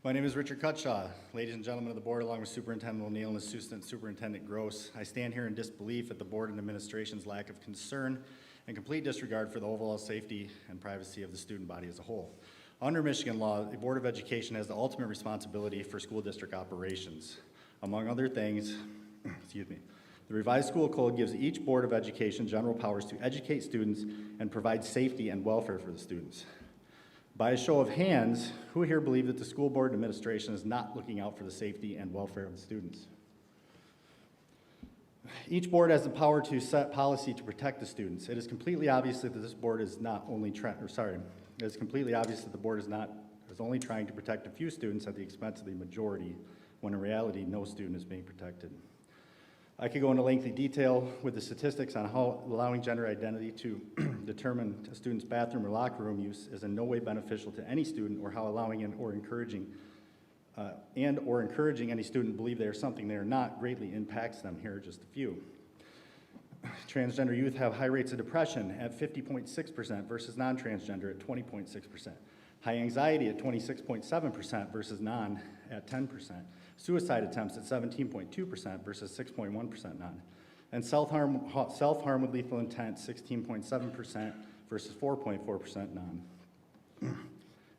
My name is Richard Cutshaw. Ladies and gentlemen of the board, along with Superintendent O'Neill and Assistant Superintendent Gross, I stand here in disbelief at the board and administration's lack of concern and complete disregard for the overall safety and privacy of the student body as a whole. Under Michigan law, the Board of Education has the ultimate responsibility for school district operations. Among other things, the revised school code gives each Board of Education general powers to educate students and provide safety and welfare for the students. By a show of hands, who here believe that the school board administration is not looking out for the safety and welfare of the students? Each board has the power to set policy to protect the students. It is completely obvious that this board is not only it is completely obvious that the board is only trying to protect a few students at the expense of the majority, when in reality, no student is being protected. I could go into lengthy detail with the statistics on how allowing gender identity to determine a student's bathroom or locker room use is in no way beneficial to any student, or how allowing or encouraging any student to believe they are something they are not greatly impacts them. Here are just a few. Transgender youth have high rates of depression at 50.6% versus non-transgender at 20.6%. High anxiety at 26.7% versus non at 10%. Suicide attempts at 17.2% versus 6.1% non. And self-harm with lethal intent, 16.7% versus 4.4% non.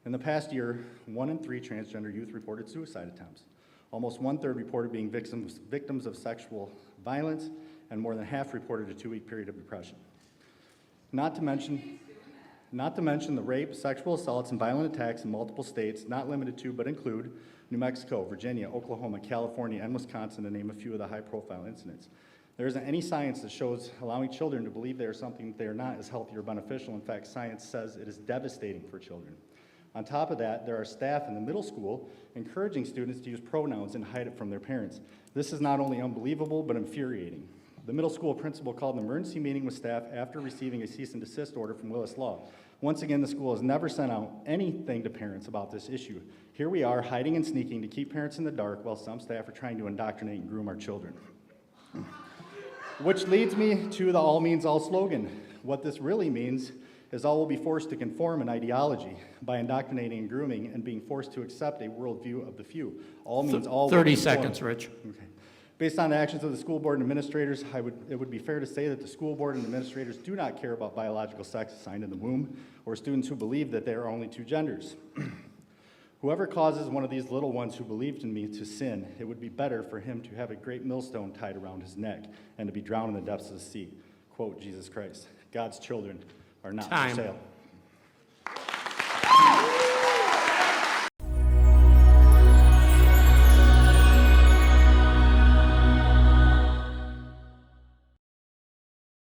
In the past year, 1 in 3 transgender youth reported suicide attempts. Almost 1/3 reported being victims of sexual violence, and more than half reported a 2-week period of depression. Not to mention the rape, sexual assaults, and violent attacks in multiple states, not limited to, but include New Mexico, Virginia, Oklahoma, California, and Wisconsin, to name a few of the high-profile incidents. There isn't any science that shows allowing children to believe they are something that they are not is healthy or beneficial. In fact, science says it is devastating for children. On top of that, there are staff in the middle school encouraging students to use pronouns and hide it from their parents. This is not only unbelievable, but infuriating. The middle school principal called an emergency meeting with staff after receiving a cease and desist order from Willis Law. Once again, the school has never sent out anything to parents about this issue. Here we are, hiding and sneaking to keep parents in the dark while some staff are trying to indoctrinate and groom our children. Which leads me to the all means all slogan. What this really means is all will be forced to conform an ideology by indoctrinating and grooming and being forced to accept a worldview of the few. All means all. 30 seconds, Rich. Okay. Based on the actions of the school board and administrators, it would be fair to say that the school board and administrators do not care about biological sex assigned in the womb, or students who believe that there are only 2 genders. Whoever causes one of these little ones who believed in me to sin, it would be better for him to have a great millstone tied around his neck and to be drowned in the depths of the sea. Quote, Jesus Christ. God's children are not for sale.